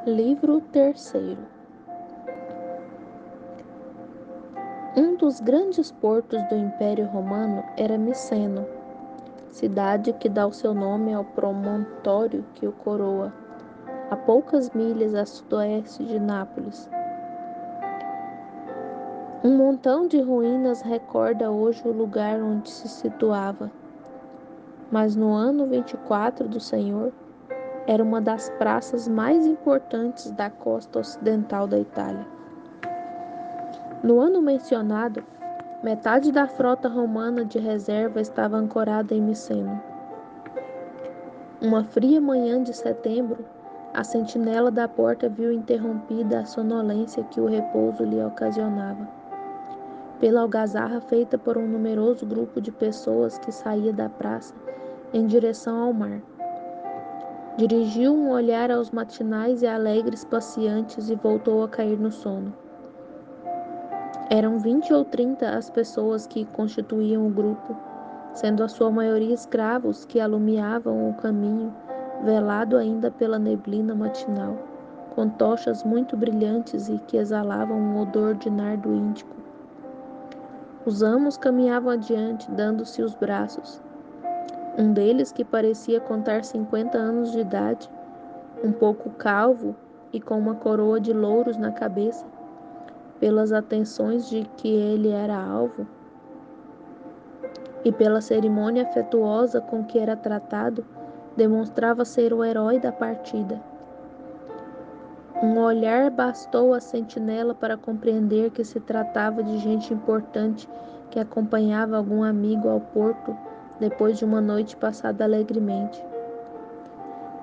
Livro terceiro. Um dos grandes portos do Império Romano era Miceno, cidade que dá o seu nome ao promontório que o coroa, a poucas milhas a sudoeste de Nápoles. Um montão de ruínas recorda hoje o lugar onde se situava, mas no ano 24 do Senhor era uma das praças mais importantes da costa ocidental da Itália. No ano mencionado, metade da frota romana de reserva estava ancorada em Miceno. Uma fria manhã de setembro, a sentinela da porta viu interrompida a sonolência que o repouso lhe ocasionava, pela algazarra feita por um numeroso grupo de pessoas que saía da praça em direção ao mar. Dirigiu um olhar aos matinais e alegres passeantes e voltou a cair no sono. Eram 20 ou 30 as pessoas que constituíam o grupo, sendo a sua maioria escravos que alumiavam o caminho, velado ainda pela neblina matinal, com tochas muito brilhantes e que exalavam um odor de nardo índico. Os amos caminhavam adiante, dando-se os braços. Um deles, que parecia contar 50 anos de idade, um pouco calvo e com uma coroa de louros na cabeça, pelas atenções de que ele era alvo e pela cerimônia afetuosa com que era tratado, demonstrava ser o herói da partida. Um olhar bastou à sentinela para compreender que se tratava de gente importante que acompanhava algum amigo ao porto depois de uma noite passada alegremente.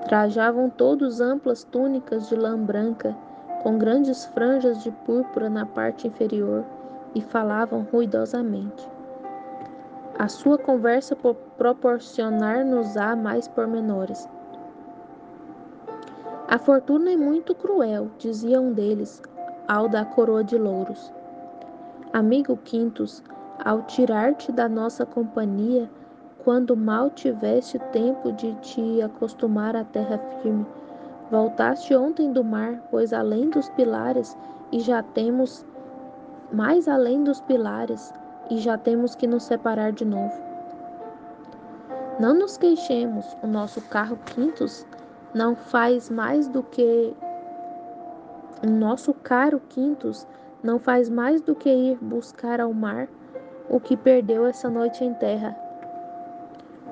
Trajavam todos amplas túnicas de lã branca, com grandes franjas de púrpura na parte inferior, e falavam ruidosamente. A sua conversa proporcionar-nos-á mais pormenores. A fortuna é muito cruel, dizia um deles, ao da coroa de louros. Amigo Quintus, ao tirar-te da nossa companhia, quando mal tiveste tempo de te acostumar à terra firme, voltaste ontem do mar, pois além dos pilares, e já temos mais além dos pilares, e já temos que nos separar de novo. Não nos queixemos, o nosso carro Quintus não faz mais do que o nosso caro Quintus não faz mais do que ir buscar ao mar o que perdeu essa noite em terra.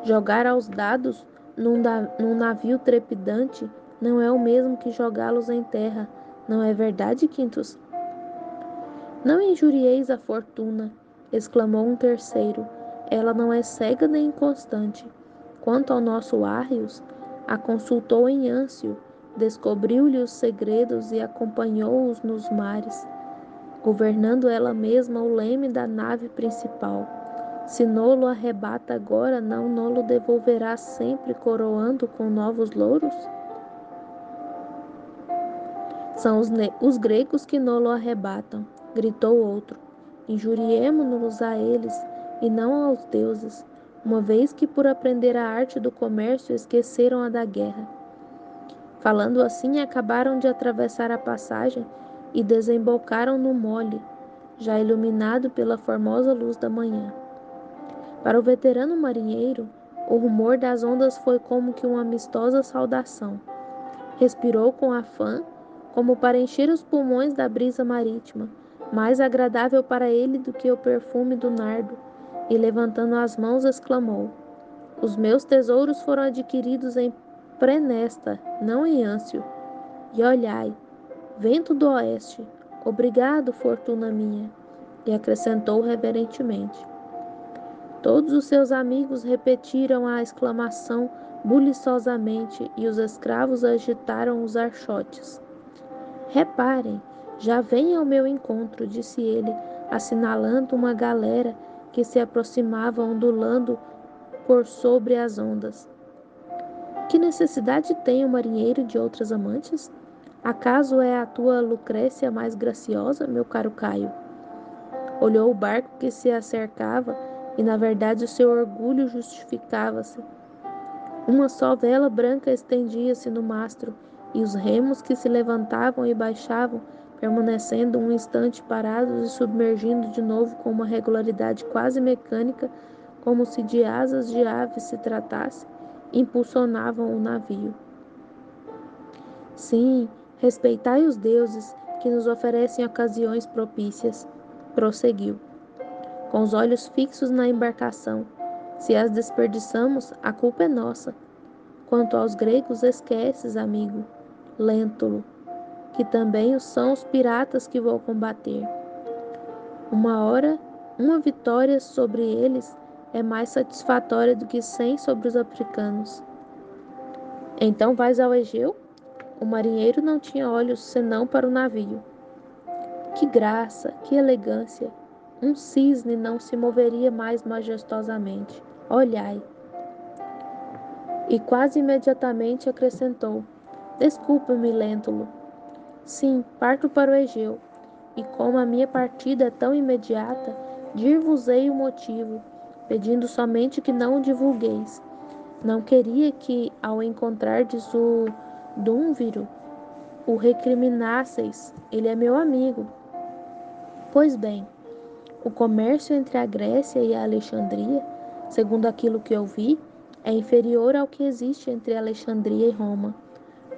Jogar aos dados num navio trepidante não é o mesmo que jogá-los em terra, não é verdade, Quintus? Não injurieis a fortuna, exclamou um terceiro. Ela não é cega nem inconstante. Quanto ao nosso Arrius, a consultou em Âncio, descobriu-lhe os segredos e acompanhou-os nos mares, governando ela mesma o leme da nave principal. Se nolo arrebata agora, não nolo devolverá sempre coroando com novos louros? São os gregos que nolo arrebatam, gritou outro. Injuriemo-nos a eles e não aos deuses, uma vez que por aprender a arte do comércio esqueceram a da guerra. Falando assim, acabaram de atravessar a passagem e desembocaram no Mole, já iluminado pela formosa luz da manhã. Para o veterano marinheiro, o rumor das ondas foi como que uma amistosa saudação. Respirou com afã, como para encher os pulmões da brisa marítima, mais agradável para ele do que o perfume do nardo, e levantando as mãos exclamou: Os meus tesouros foram adquiridos em Prenesta, não em Âncio. E olhai, vento do oeste, obrigado, fortuna minha. E acrescentou reverentemente. Todos os seus amigos repetiram a exclamação buliçosamente e os escravos agitaram os archotes. Reparem, já vem ao meu encontro, disse ele, assinalando uma galera que se aproximava ondulando por sobre as ondas. Que necessidade tem o marinheiro de outras amantes? Acaso é a tua Lucrécia mais graciosa, meu caro Caio? Olhou o barco que se acercava e, na verdade, o seu orgulho justificava-se. Uma só vela branca estendia-se no mastro e os remos que se levantavam e baixavam, permanecendo um instante parados e submergindo de novo com uma regularidade quase mecânica, como se de asas de ave se tratasse, impulsionavam o navio. Sim, respeitai os deuses que nos oferecem ocasiões propícias, prosseguiu, com os olhos fixos na embarcação. Se as desperdiçamos, a culpa é nossa. Quanto aos gregos, esqueces, amigo, Lentulus, que também são os piratas que vou combater. Uma vitória sobre eles é mais satisfatória do que 100 sobre os africanos. Então vais ao Egeu? O marinheiro não tinha olhos senão para o navio. Que graça, que elegância! Um cisne não se moveria mais majestosamente. Olhai! E quase imediatamente acrescentou: Desculpa-me, Lentulus. Sim, parto para o Egeu, e como a minha partida é tão imediata, dir-vos-ei o motivo, pedindo somente que não o divulgueis. Não queria que, ao encontrardes o Dúnviro, o recriminasseis. Ele é meu amigo. Pois bem, o comércio entre a Grécia e a Alexandria, segundo aquilo que eu vi, é inferior ao que existe entre Alexandria e Roma.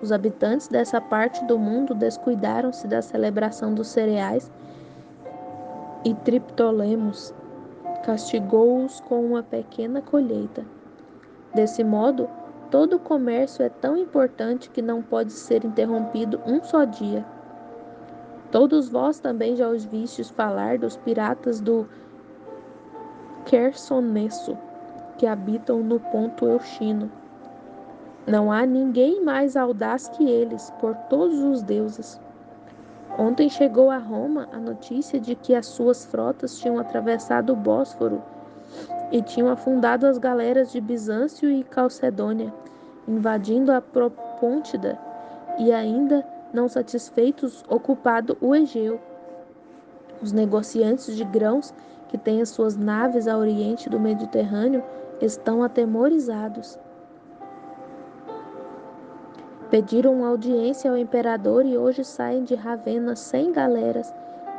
Os habitantes dessa parte do mundo descuidaram-se da celebração dos cereais e Triptolemos castigou-os com uma pequena colheita. Desse modo, todo o comércio é tão importante que não pode ser interrompido um só dia. Todos vós também já os vistes falar dos piratas do Quersoneso, que habitam no ponto Euxino. Não há ninguém mais audaz que eles, por todos os deuses. Ontem chegou a Roma a notícia de que as suas frotas tinham atravessado o Bósforo e tinham afundado as galeras de Bizâncio e Calcedônia, invadindo a Propôntida e ainda, não satisfeitos, ocupado o Egeu. Os negociantes de grãos que têm as suas naves a oriente do Mediterrâneo estão atemorizados. Pediram audiência ao imperador e hoje saem de Ravenna 100 galeras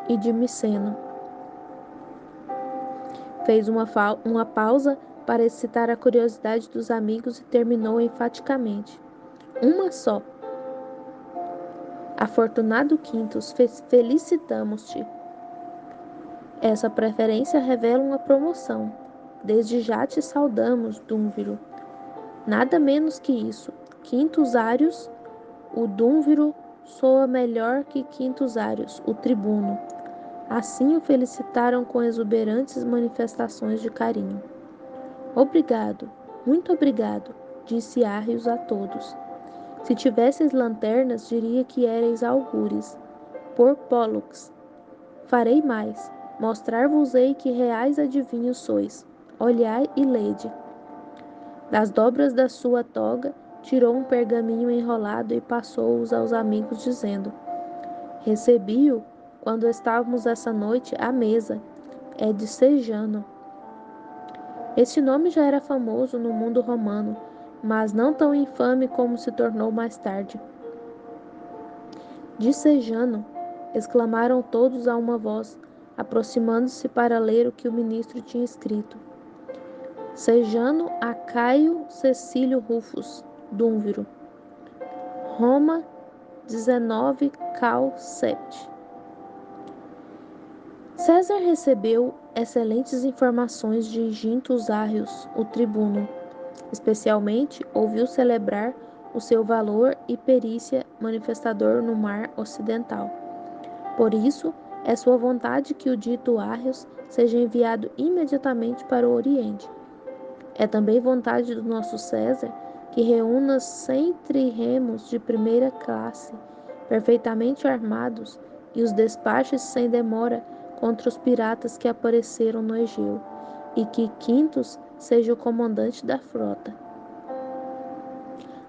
e de Miceno. Fez uma pausa para excitar a curiosidade dos amigos e terminou enfaticamente. Uma só. Afortunado Quintus, felicitamos-te. Essa preferência revela uma promoção. Desde já te saudamos, Dúnviro. Nada menos que isso. Quintus Ários, o Dúnviro soa melhor que Quintus Ários, o tribuno. Assim o felicitaram com exuberantes manifestações de carinho. Obrigado, muito obrigado, disse Arrius a todos. Se tivesseis lanternas, diria que éreis algures. Por Pólux, farei mais. Mostrar-vos-ei que reais adivinhos sois. Olhai e lede. Das dobras da sua toga, tirou um pergaminho enrolado e passou-os aos amigos, dizendo: Recebi-o quando estávamos essa noite à mesa. É de Sejano. Este nome já era famoso no mundo romano, mas não tão infame como se tornou mais tarde. De Sejano, exclamaram todos a uma voz, aproximando-se para ler o que o ministro tinha escrito. Sejano a Caio Cecílio Rufus, Dúnviro. Roma, 19 Cal 7. César recebeu excelentes informações de Gintus Arrius, o tribuno. Especialmente, ouviu celebrar o seu valor e perícia manifestador no mar ocidental. Por isso, é sua vontade que o dito Arrius seja enviado imediatamente para o Oriente. É também vontade do nosso César que reúna 100 trirremos de primeira classe, perfeitamente armados, e os despache sem demora contra os piratas que apareceram no Egeu, e que Quintus seja o comandante da frota.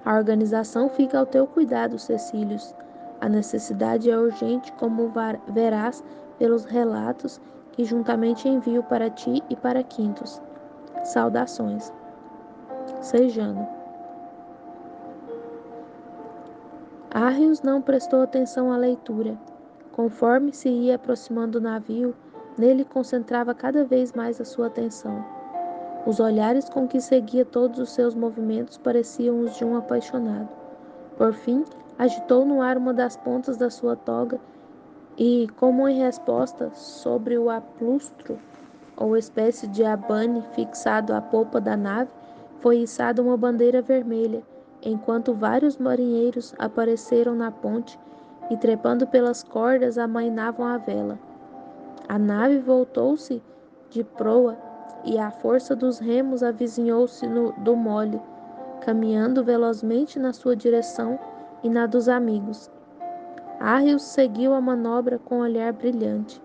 A organização fica ao teu cuidado, Cecílius. A necessidade é urgente, como verás pelos relatos que juntamente envio para ti e para Quintus. Saudações. Sejano. Arrios não prestou atenção à leitura. Conforme se ia aproximando do navio, nele concentrava cada vez mais a sua atenção. Os olhares com que seguia todos os seus movimentos pareciam os de um apaixonado. Por fim, agitou no ar uma das pontas da sua toga e, como em resposta, sobre o aplustro, ou espécie de abane fixado à popa da nave, foi içada uma bandeira vermelha, enquanto vários marinheiros apareceram na ponte e, trepando pelas cordas, amainavam a vela. A nave voltou-se de proa e a força dos remos avizinhou-se do mole, caminhando velozmente na sua direção e na dos amigos. Arrios seguiu a manobra com olhar brilhante.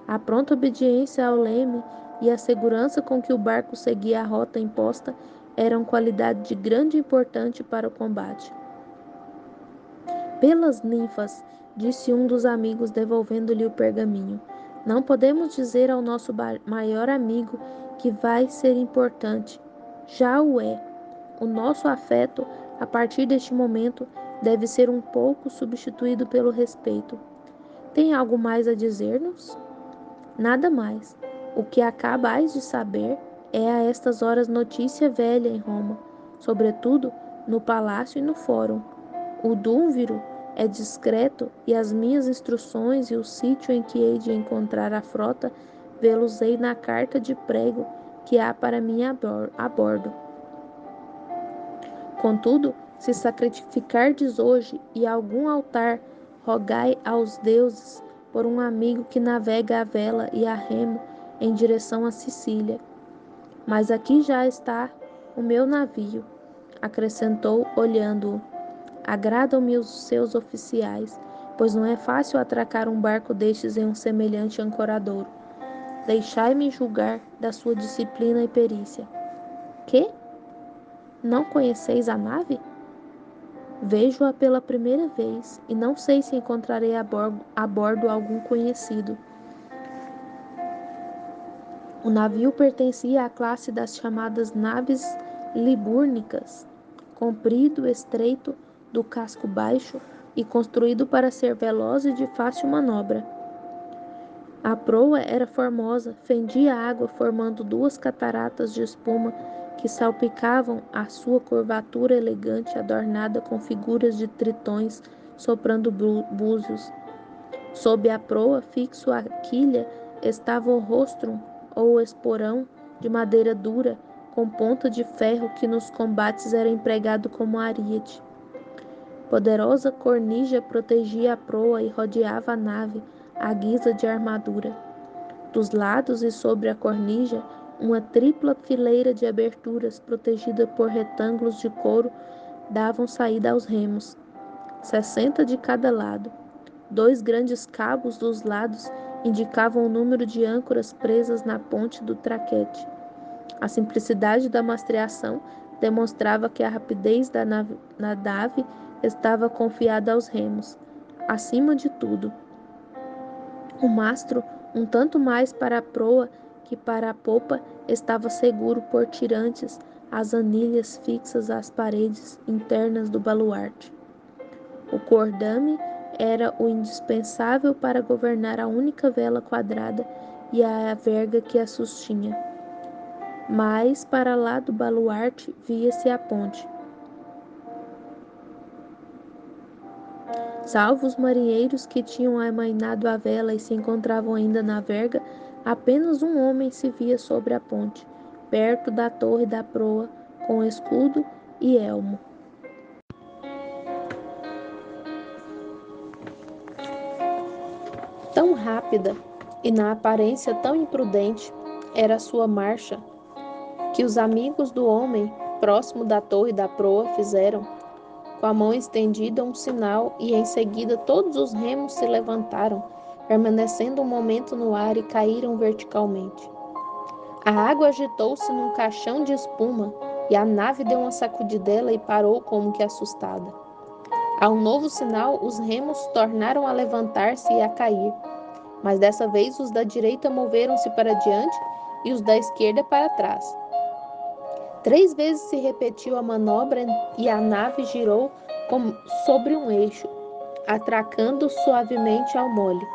A pronta obediência ao leme e a segurança com que o barco seguia a rota imposta eram qualidade de grande importância para o combate. Pelas ninfas, disse um dos amigos devolvendo-lhe o pergaminho, não podemos dizer ao nosso maior amigo que vai ser importante. Já o é. O nosso afeto, a partir deste momento, deve ser um pouco substituído pelo respeito. Tem algo mais a dizer-nos? Nada mais. O que acabais de saber é a estas horas notícia velha em Roma, sobretudo no palácio e no fórum. O dúnviro é discreto e as minhas instruções e o sítio em que hei de encontrar a frota vê-los-ei na carta de prego que há para mim a bordo. Contudo, se sacrificardes hoje e algum altar, rogai aos deuses por um amigo que navega a vela e a remo em direção à Sicília. Mas aqui já está o meu navio, acrescentou, olhando-o. Agradam-me os seus oficiais, pois não é fácil atracar um barco destes em um semelhante ancoradouro. Deixai-me julgar da sua disciplina e perícia. Que? Não conheceis a nave? Vejo-a pela primeira vez e não sei se encontrarei a bordo algum conhecido. O navio pertencia à classe das chamadas naves libúrnicas, comprido, estreito, do casco baixo e construído para ser veloz e de fácil manobra. A proa era formosa, fendia a água formando duas cataratas de espuma que salpicavam a sua curvatura elegante adornada com figuras de tritões soprando búzios. Sob a proa, fixo à quilha, estava o rostrum ou esporão de madeira dura com ponta de ferro que nos combates era empregado como ariete. Poderosa cornija protegia a proa e rodeava a nave à guisa de armadura. Dos lados e sobre a cornija, uma tripla fileira de aberturas protegida por retângulos de couro davam saída aos remos, 60 de cada lado. 2 grandes cabos dos lados indicavam o número de âncoras presas na ponte do traquete. A simplicidade da mastreação demonstrava que a rapidez da nave estava confiada aos remos. Acima de tudo, o mastro, um tanto mais para a proa que para a popa, estava seguro por tirantes as anilhas fixas às paredes internas do baluarte. O cordame era o indispensável para governar a única vela quadrada e a verga que a sustinha. Mas para lá do baluarte via-se a ponte. Salvo os marinheiros que tinham amainado a vela e se encontravam ainda na verga, apenas um homem se via sobre a ponte, perto da torre da proa, com escudo e elmo. Tão rápida e na aparência tão imprudente era a sua marcha, que os amigos do homem, próximo da torre da proa, fizeram, com a mão estendida, um sinal, e em seguida todos os remos se levantaram, permanecendo um momento no ar e caíram verticalmente. A água agitou-se num caixão de espuma e a nave deu uma sacudidela e parou como que assustada. A um novo sinal, os remos tornaram a levantar-se e a cair, mas dessa vez os da direita moveram-se para diante e os da esquerda para trás. 3 vezes se repetiu a manobra e a nave girou sobre um eixo, atracando suavemente ao mole.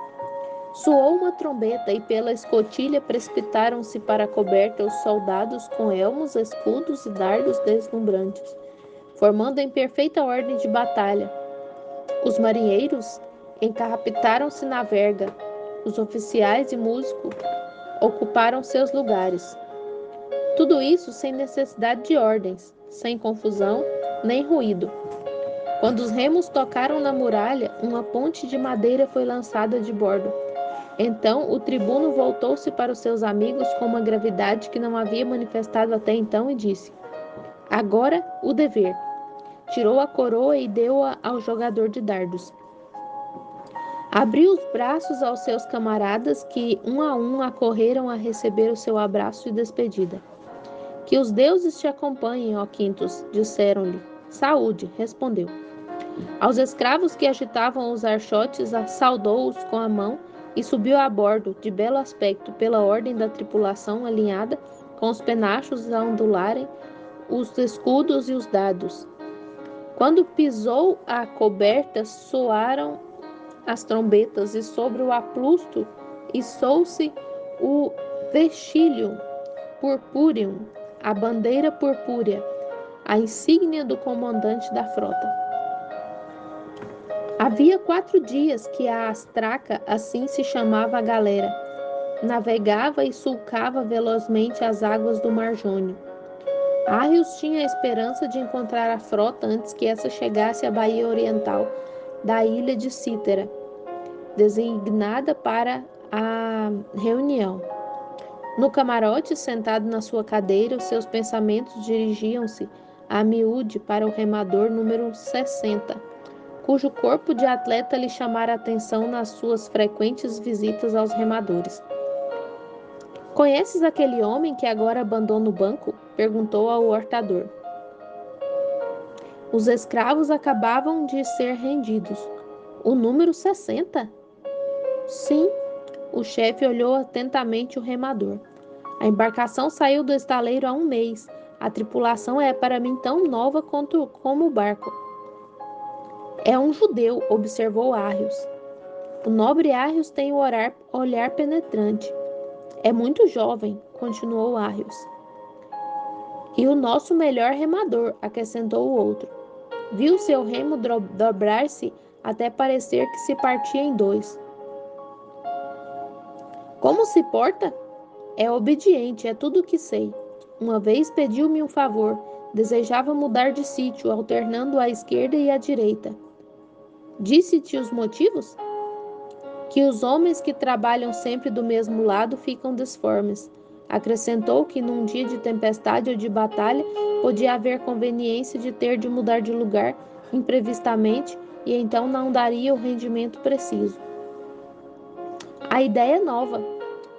Soou uma trombeta e pela escotilha precipitaram-se para a coberta os soldados com elmos, escudos e dardos deslumbrantes, formando em perfeita ordem de batalha. Os marinheiros encarrapitaram-se na verga. Os oficiais e músicos ocuparam seus lugares. Tudo isso sem necessidade de ordens, sem confusão nem ruído. Quando os remos tocaram na muralha, uma ponte de madeira foi lançada de bordo. Então o tribuno voltou-se para os seus amigos com uma gravidade que não havia manifestado até então e disse: Agora o dever. Tirou a coroa e deu-a ao jogador de dardos. Abriu os braços aos seus camaradas que, um a um, acorreram a receber o seu abraço de despedida. Que os deuses te acompanhem, ó Quintus, disseram-lhe. Saúde, respondeu. Aos escravos que agitavam os archotes, saudou-os com a mão e subiu a bordo, de belo aspecto, pela ordem da tripulação alinhada, com os penachos a ondularem, os escudos e os dados. Quando pisou a coberta, soaram as trombetas, e sobre o aplusto içou-se o vestílio purpúreo, a bandeira purpúrea, a insígnia do comandante da frota. Havia 4 dias que a Astraca, assim se chamava a galera, navegava e sulcava velozmente as águas do Mar Jônio. Arrios tinha a esperança de encontrar a frota antes que essa chegasse à baía oriental da ilha de Cítera, designada para a reunião. No camarote, sentado na sua cadeira, os seus pensamentos dirigiam-se a miúde para o remador número 60, cujo corpo de atleta lhe chamara a atenção nas suas frequentes visitas aos remadores. Conheces aquele homem que agora abandona o banco? Perguntou ao hortador. Os escravos acabavam de ser rendidos. O número 60? Sim. O chefe olhou atentamente o remador. A embarcação saiu do estaleiro há 1 mês. A tripulação é para mim tão nova como o barco. É um judeu, observou Arrios. O nobre Arrios tem o olhar penetrante. É muito jovem, continuou Arrios. E o nosso melhor remador, acrescentou o outro. Viu seu remo dobrar-se até parecer que se partia em 2. Como se porta? É obediente, é tudo o que sei. Uma vez pediu-me um favor. Desejava mudar de sítio, alternando à esquerda e à direita. Disse-te os motivos? Que os homens que trabalham sempre do mesmo lado ficam disformes. Acrescentou que num dia de tempestade ou de batalha podia haver conveniência de ter de mudar de lugar imprevistamente e então não daria o rendimento preciso. A ideia é nova.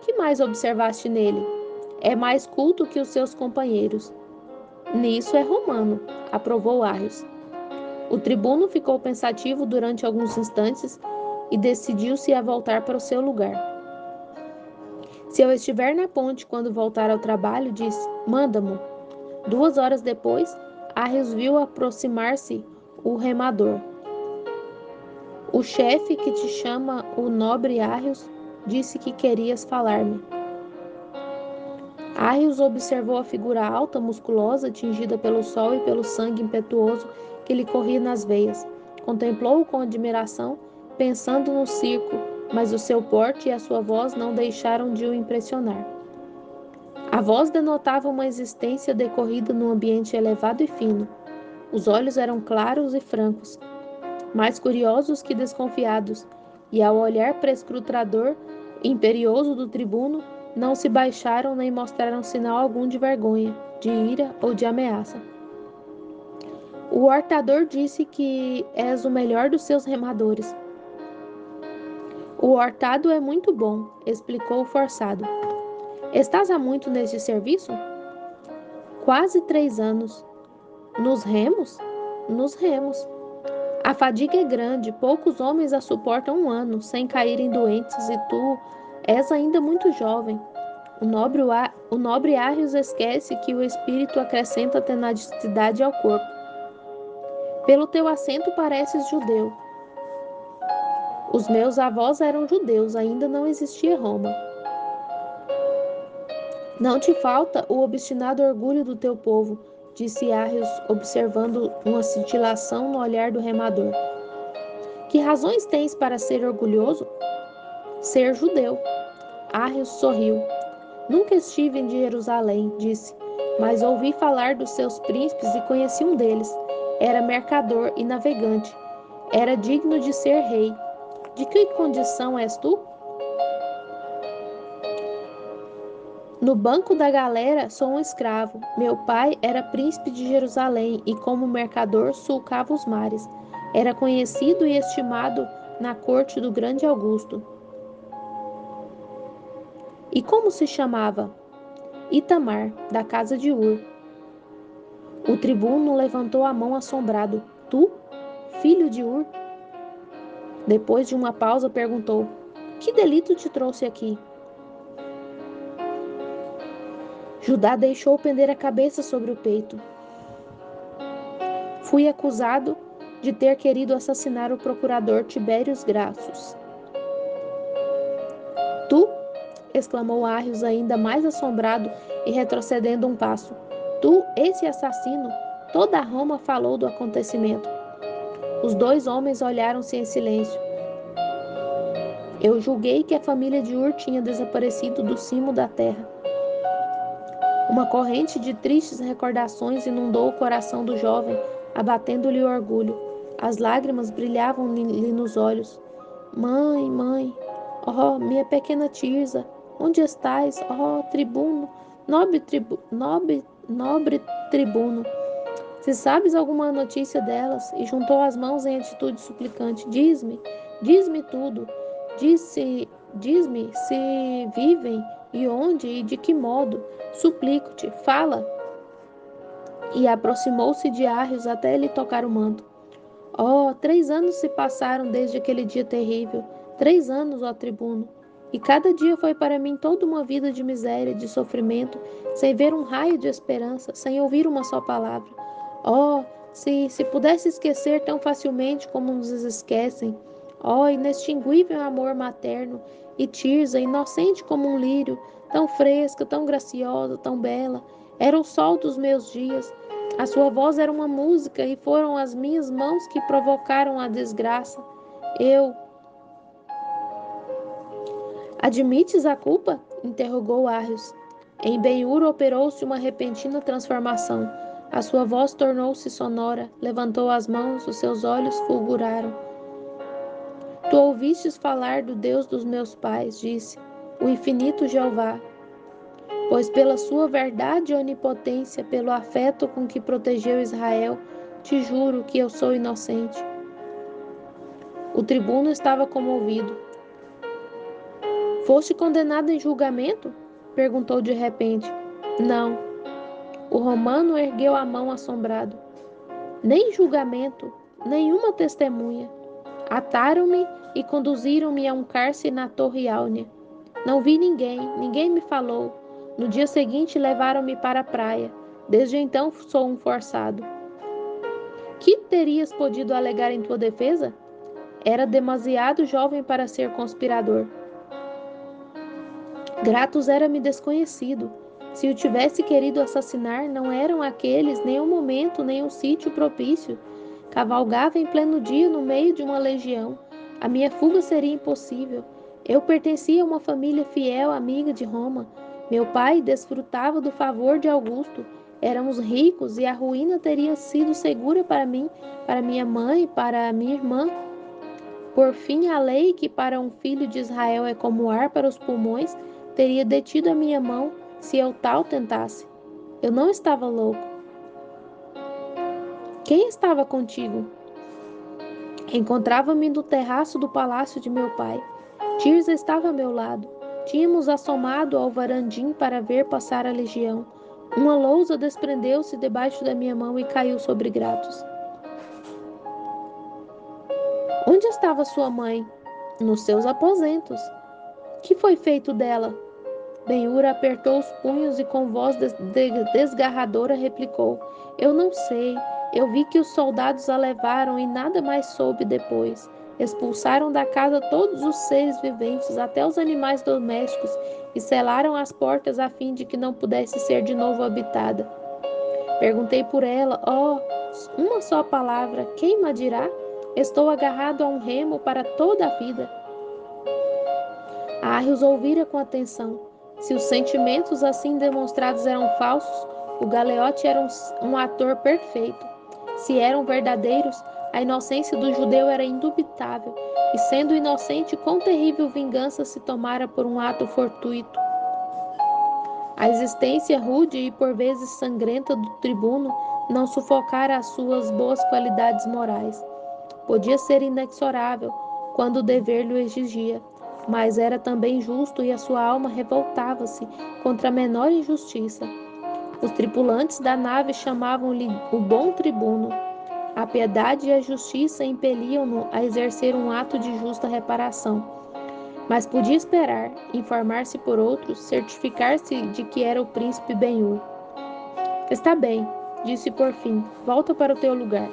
Que mais observaste nele? É mais culto que os seus companheiros. Nisso é romano, aprovou Arrios. O tribuno ficou pensativo durante alguns instantes e decidiu-se a voltar para o seu lugar. Se eu estiver na ponte quando voltar ao trabalho, disse, manda-mo. 2 horas depois, Arrios viu aproximar-se o remador. O chefe que te chama o nobre Arrios disse que querias falar-me. Arrios observou a figura alta, musculosa, tingida pelo sol e pelo sangue impetuoso que lhe corria nas veias. Contemplou-o com admiração, pensando no circo, mas o seu porte e a sua voz não deixaram de o impressionar. A voz denotava uma existência decorrida num ambiente elevado e fino. Os olhos eram claros e francos, mais curiosos que desconfiados, e ao olhar prescrutador imperioso do tribuno, não se baixaram nem mostraram sinal algum de vergonha, de ira ou de ameaça. O hortador disse que és o melhor dos seus remadores. O hortado é muito bom, explicou o forçado. Estás há muito neste serviço? Quase 3 anos. Nos remos? Nos remos. A fadiga é grande, poucos homens a suportam 1 ano, sem caírem doentes, e tu és ainda muito jovem. O nobre Arrios esquece que o espírito acrescenta tenacidade ao corpo. Pelo teu acento pareces judeu. Os meus avós eram judeus, ainda não existia Roma. Não te falta o obstinado orgulho do teu povo, disse Arrios, observando uma cintilação no olhar do remador. Que razões tens para ser orgulhoso? Ser judeu. Arrios sorriu. Nunca estive em Jerusalém, disse, mas ouvi falar dos seus príncipes e conheci um deles. Era mercador e navegante. Era digno de ser rei. De que condição és tu? No banco da galera sou um escravo. Meu pai era príncipe de Jerusalém e, como mercador, sulcava os mares. Era conhecido e estimado na corte do grande Augusto. E como se chamava? Itamar, da casa de Ur. O tribuno levantou a mão assombrado. Tu, filho de Ur? Depois de uma pausa, perguntou: que delito te trouxe aqui? Judá deixou pender a cabeça sobre o peito. Fui acusado de ter querido assassinar o procurador Tibérios Gracchus. Tu? Exclamou Arrios, ainda mais assombrado e retrocedendo um passo. Tu, esse assassino? Toda Roma falou do acontecimento. Os dois homens olharam-se em silêncio. Eu julguei que a família de Ur tinha desaparecido do cimo da terra. Uma corrente de tristes recordações inundou o coração do jovem, abatendo-lhe o orgulho. As lágrimas brilhavam-lhe nos olhos. Mãe, mãe, oh, minha pequena Tirza, onde estás, oh, tribuno, nobre tribuno? Se sabes alguma notícia delas, e juntou as mãos em atitude suplicante, diz-me tudo. Diz-me se vivem e onde e de que modo. Suplico-te, fala. E aproximou-se de Arrios até lhe tocar o manto. Oh, 3 anos se passaram desde aquele dia terrível. 3 anos, ó tribuno. E cada dia foi para mim toda uma vida de miséria, de sofrimento, sem ver um raio de esperança, sem ouvir uma só palavra. Oh, se pudesse esquecer tão facilmente como nos esquecem. Oh, inextinguível amor materno, e Tirza, inocente como um lírio, tão fresca, tão graciosa, tão bela, era o sol dos meus dias. A sua voz era uma música e foram as minhas mãos que provocaram a desgraça. Eu... Admites a culpa? Interrogou Arrios. Em Ben-Hur operou-se uma repentina transformação. A sua voz tornou-se sonora, levantou as mãos, os seus olhos fulguraram. Tu ouvistes falar do Deus dos meus pais, disse, o infinito Jeová. Pois pela sua verdade e onipotência, pelo afeto com que protegeu Israel, te juro que eu sou inocente. O tribuno estava comovido. Foste condenado em julgamento? Perguntou de repente. Não. O romano ergueu a mão assombrado. Nem julgamento, nenhuma testemunha. Ataram-me e conduziram-me a um cárcere na Torre Áurea. Não vi ninguém me falou. No dia seguinte levaram-me para a praia. Desde então sou um forçado. Que terias podido alegar em tua defesa? Era demasiado jovem para ser conspirador. Gratos era-me desconhecido. Se o tivesse querido assassinar, não eram aqueles nem o momento, nem o sítio propício. Cavalgava em pleno dia no meio de uma legião. A minha fuga seria impossível. Eu pertencia a uma família fiel, amiga de Roma. Meu pai desfrutava do favor de Augusto. Éramos ricos e a ruína teria sido segura para mim, para minha mãe, para minha irmã. Por fim, a lei, que para um filho de Israel é como ar para os pulmões, teria detido a minha mão se eu tal tentasse. Eu não estava louco. Quem estava contigo? Encontrava-me no terraço do palácio de meu pai. Tirza estava a meu lado. Tínhamos assomado ao varandim para ver passar a legião. Uma lousa desprendeu-se debaixo da minha mão e caiu sobre Gratos. Onde estava sua mãe? Nos seus aposentos. Que foi feito dela? Ben-Hur apertou os punhos e com voz desgarradora replicou: Eu não sei. Eu vi que os soldados a levaram e nada mais soube depois. Expulsaram da casa todos os seres viventes, até os animais domésticos, e selaram as portas a fim de que não pudesse ser de novo habitada. Perguntei por ela, uma só palavra, quem me dirá? Estou agarrado a um remo para toda a vida. Arrios ouvira com atenção. Se os sentimentos assim demonstrados eram falsos, o galeote era um ator perfeito. Se eram verdadeiros, a inocência do judeu era indubitável, e sendo inocente, quão terrível vingança se tomara por um ato fortuito. A existência rude e por vezes sangrenta do tribuno não sufocara as suas boas qualidades morais. Podia ser inexorável quando o dever lhe exigia, mas era também justo e a sua alma revoltava-se contra a menor injustiça. Os tripulantes da nave chamavam-lhe o bom tribuno. A piedade e a justiça impeliam-no a exercer um ato de justa reparação. Mas podia esperar, informar-se por outros, certificar-se de que era o príncipe Ben-Hur. Está bem, disse por fim, volta para o teu lugar.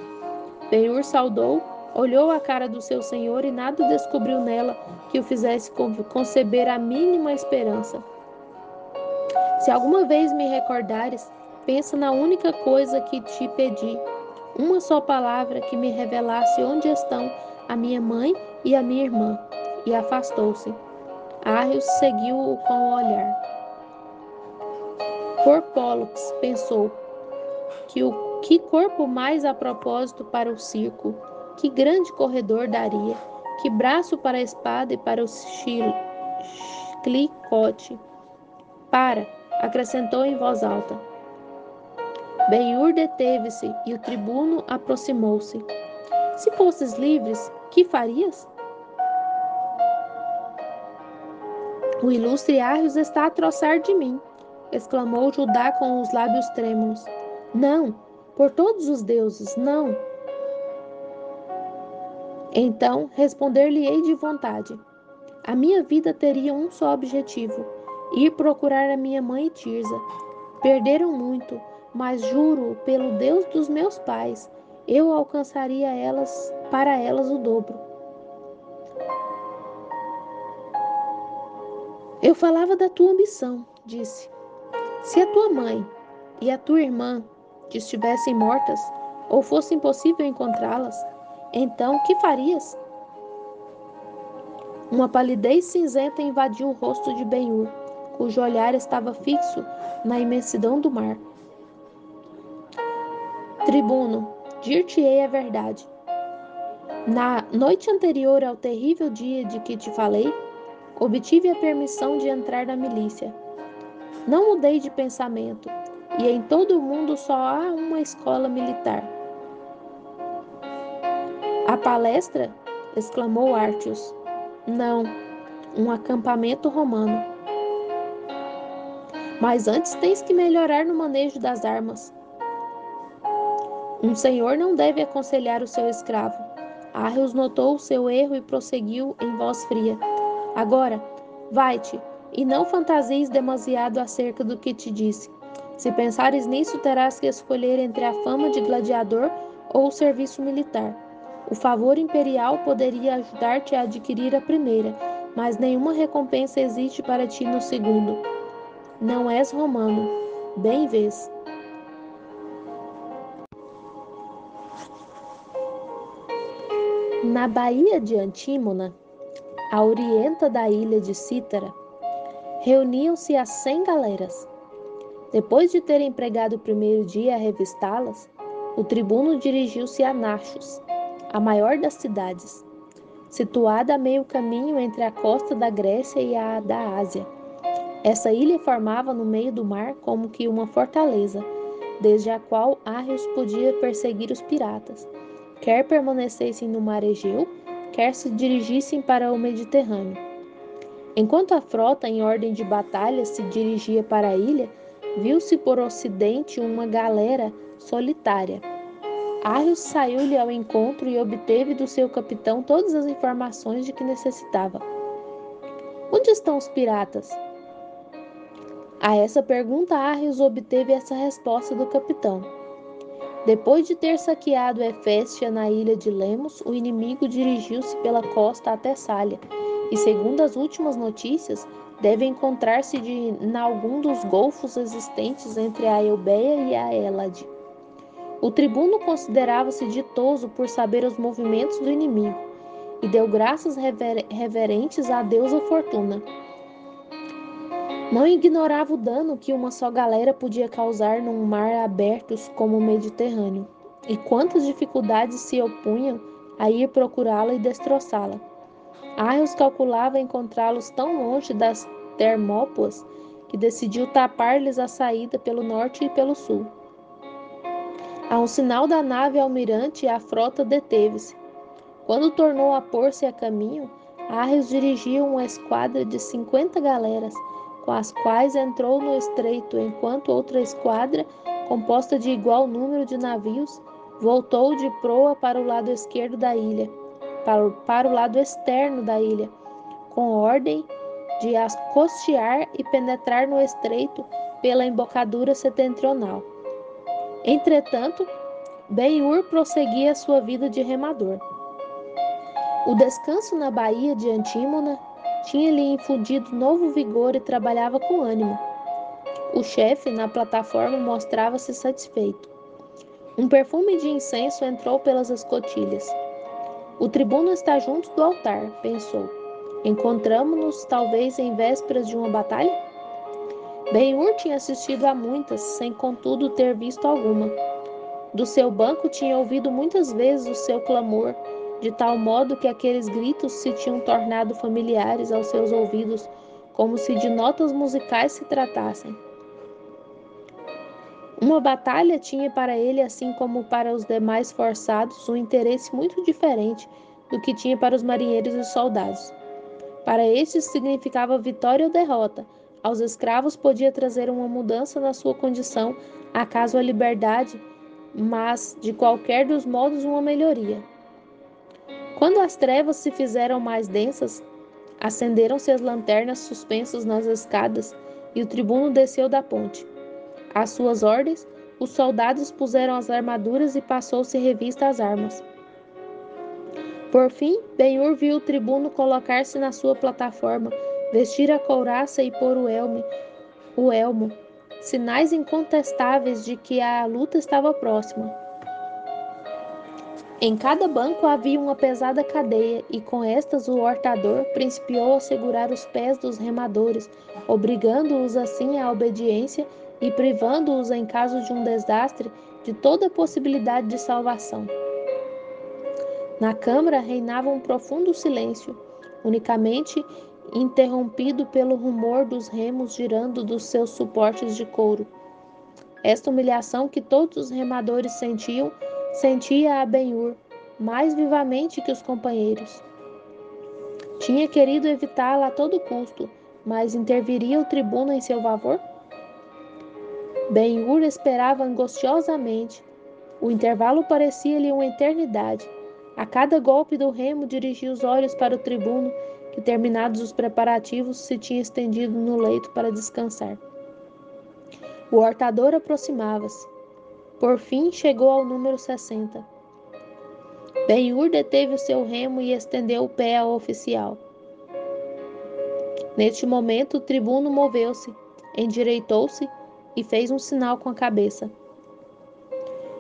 Ben-Hur saudou, olhou a cara do seu senhor e nada descobriu nela que o fizesse conceber a mínima esperança. Se alguma vez me recordares, pensa na única coisa que te pedi, uma só palavra que me revelasse onde estão a minha mãe e a minha irmã. E afastou-se. Arrios seguiu-o com o olhar. Por Pólux, pensou, que corpo mais a propósito para o circo, que grande corredor daria, que braço para a espada e para o clicote. Para, acrescentou em voz alta. Ben-Hur deteve-se e o tribuno aproximou-se. Se fosses livres, que farias? O ilustre Arrios está a troçar de mim, exclamou Judá com os lábios trêmulos. Não, por todos os deuses, não. Então responder-lhe-ei de vontade. A minha vida teria um só objetivo, ir procurar a minha mãe e Tirza. Perderam muito, mas juro pelo Deus dos meus pais, eu alcançaria para elas o dobro. Eu falava da tua ambição, disse. Se a tua mãe e a tua irmã estivessem mortas, ou fosse impossível encontrá-las, então que farias? Uma palidez cinzenta invadiu o rosto de Ben-Hur, cujo olhar estava fixo na imensidão do mar. Tribuno, dir-te-ei a verdade. Na noite anterior ao terrível dia de que te falei, obtive a permissão de entrar na milícia. Não mudei de pensamento, e em todo o mundo só há uma escola militar. A palestra? Exclamou Artios. Não, um acampamento romano. Mas antes tens que melhorar no manejo das armas. Um senhor não deve aconselhar o seu escravo. Arrios notou o seu erro e prosseguiu em voz fria. Agora, vai-te, e não fantasies demasiado acerca do que te disse. Se pensares nisso, terás que escolher entre a fama de gladiador ou o serviço militar. O favor imperial poderia ajudar-te a adquirir a primeira, mas nenhuma recompensa existe para ti no segundo. Não és romano, bem vês. Na baía de Antímona, a orienta da ilha de Cítara, reuniam-se as 100 galeras. Depois de ter empregado o primeiro dia a revistá-las, o tribuno dirigiu-se a Naxos, a maior das cidades, situada a meio caminho entre a costa da Grécia e a da Ásia. Essa ilha formava no meio do mar como que uma fortaleza, desde a qual Arrios podia perseguir os piratas, quer permanecessem no mar Egeu, quer se dirigissem para o Mediterrâneo. Enquanto a frota, em ordem de batalha, se dirigia para a ilha, viu-se por ocidente uma galera solitária. Arrios saiu-lhe ao encontro e obteve do seu capitão todas as informações de que necessitava. Onde estão os piratas? A essa pergunta, Arrios obteve essa resposta do capitão. Depois de ter saqueado Heféstia na ilha de Lemos, o inimigo dirigiu-se pela costa até Sália, e segundo as últimas notícias, deve encontrar-se em algum dos golfos existentes entre a Eubeia e a Hélade. O tribuno considerava-se ditoso por saber os movimentos do inimigo, e deu graças reverentes à deusa Fortuna. Não ignorava o dano que uma só galera podia causar num mar aberto como o Mediterrâneo, e quantas dificuldades se opunham a ir procurá-la e destroçá-la. Arrios calculava encontrá-los tão longe das Termópilas que decidiu tapar-lhes a saída pelo norte e pelo sul. A um sinal da nave almirante, a frota deteve-se. Quando tornou a pôr-se a caminho, Arrios dirigiu uma esquadra de 50 galeras, com as quais entrou no estreito, enquanto outra esquadra, composta de igual número de navios, voltou de proa para o lado esquerdo da ilha, para o lado externo da ilha, com ordem de as costear e penetrar no estreito pela embocadura setentrional. Entretanto, Ben-Hur prosseguia sua vida de remador. O descanso na baía de Antímona tinha-lhe infundido novo vigor e trabalhava com ânimo. O chefe, na plataforma, mostrava-se satisfeito. Um perfume de incenso entrou pelas escotilhas. O tribuno está junto do altar, pensou. Encontramo-nos, talvez, em vésperas de uma batalha? Ben-Hur tinha assistido a muitas, sem contudo ter visto alguma. Do seu banco tinha ouvido muitas vezes o seu clamor, de tal modo que aqueles gritos se tinham tornado familiares aos seus ouvidos, como se de notas musicais se tratassem. Uma batalha tinha para ele, assim como para os demais forçados, um interesse muito diferente do que tinha para os marinheiros e soldados. Para estes significava vitória ou derrota. Aos escravos podia trazer uma mudança na sua condição, acaso a liberdade, mas, de qualquer dos modos, uma melhoria. Quando as trevas se fizeram mais densas, acenderam-se as lanternas suspensas nas escadas e o tribuno desceu da ponte. Às suas ordens, os soldados puseram as armaduras e passou-se revista às armas. Por fim, Ben-Hur viu o tribuno colocar-se na sua plataforma, vestir a couraça e pôr o elmo, sinais incontestáveis de que a luta estava próxima. Em cada banco havia uma pesada cadeia, e com estas o hortador principiou a segurar os pés dos remadores, obrigando-os assim à obediência e privando-os, em caso de um desastre, de toda possibilidade de salvação. Na câmara reinava um profundo silêncio, unicamente interrompido pelo rumor dos remos girando dos seus suportes de couro. Esta humilhação que todos os remadores sentiam, sentia a Ben-Hur, mais vivamente que os companheiros. Tinha querido evitá-la a todo custo, mas interviria o tribuno em seu favor? Ben-Hur esperava angustiosamente. O intervalo parecia-lhe uma eternidade. A cada golpe do remo dirigia os olhos para o tribuno, que, terminados os preparativos, se tinha estendido no leito para descansar. O hortador aproximava-se. Por fim, chegou ao número 60. Ben-Hur deteve o seu remo e estendeu o pé ao oficial. Neste momento, o tribuno moveu-se, endireitou-se e fez um sinal com a cabeça.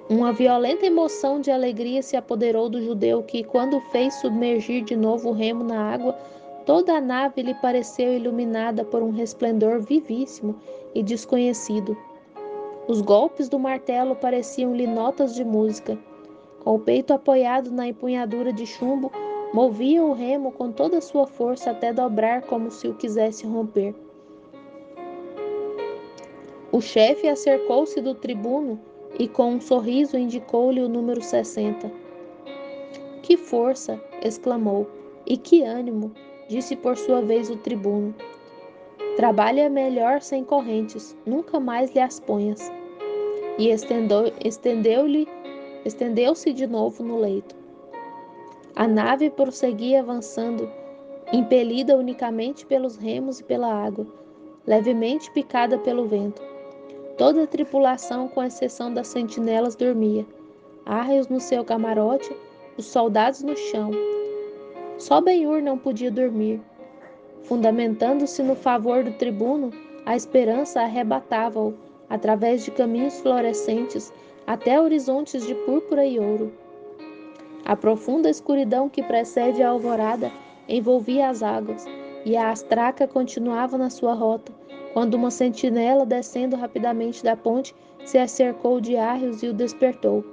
Uma violenta emoção de alegria se apoderou do judeu que, quando fez submergir de novo o remo na água, toda a nave lhe pareceu iluminada por um resplendor vivíssimo e desconhecido. Os golpes do martelo pareciam-lhe notas de música. Com o peito apoiado na empunhadura de chumbo, movia o remo com toda a sua força até dobrar como se o quisesse romper. O chefe acercou-se do tribuno e com um sorriso indicou-lhe o número 60. Que força! Exclamou. E que ânimo! Disse por sua vez o tribuno. Trabalha melhor sem correntes, nunca mais lhe as ponhas. E estendeu-se de novo no leito. A nave prosseguia avançando, impelida unicamente pelos remos e pela água. levemente picada pelo vento. Toda a tripulação, com exceção das sentinelas, dormia. Arreios no seu camarote, os soldados no chão. Só Ben-Hur não podia dormir. Fundamentando-se no favor do tribuno, a esperança arrebatava-o, através de caminhos florescentes, até horizontes de púrpura e ouro. A profunda escuridão que precede a alvorada envolvia as águas, e a astraca continuava na sua rota, quando uma sentinela, descendo rapidamente da ponte, se acercou de Arreios e o despertou.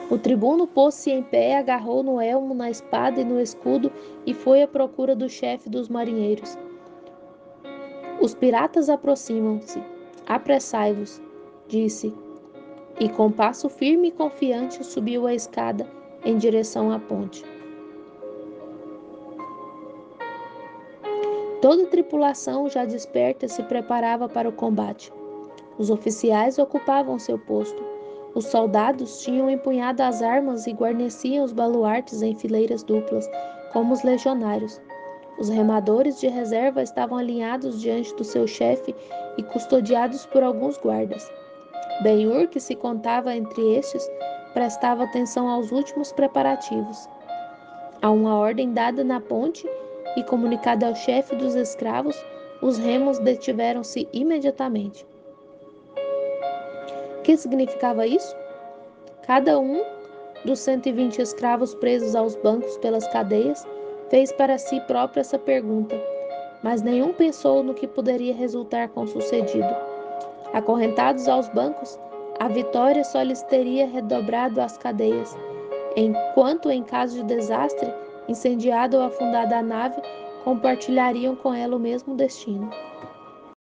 O tribuno pôs-se em pé, agarrou no elmo, na espada e no escudo e foi à procura do chefe dos marinheiros. Os piratas aproximam-se. Apressai-vos, disse, e com passo firme e confiante subiu a escada em direção à ponte. Toda a tripulação, já desperta, se preparava para o combate. Os oficiais ocupavam seu posto. Os soldados tinham empunhado as armas e guarneciam os baluartes em fileiras duplas, como os legionários. Os remadores de reserva estavam alinhados diante do seu chefe e custodiados por alguns guardas. Ben-Hur, que se contava entre estes, prestava atenção aos últimos preparativos. A uma ordem dada na ponte e comunicada ao chefe dos escravos, os remos detiveram-se imediatamente. O que significava isso? Cada um dos 120 escravos presos aos bancos pelas cadeias fez para si próprio essa pergunta, mas nenhum pensou no que poderia resultar com o sucedido. Acorrentados aos bancos, a vitória só lhes teria redobrado as cadeias, enquanto, em caso de desastre, incendiada ou afundada a nave, compartilhariam com ela o mesmo destino.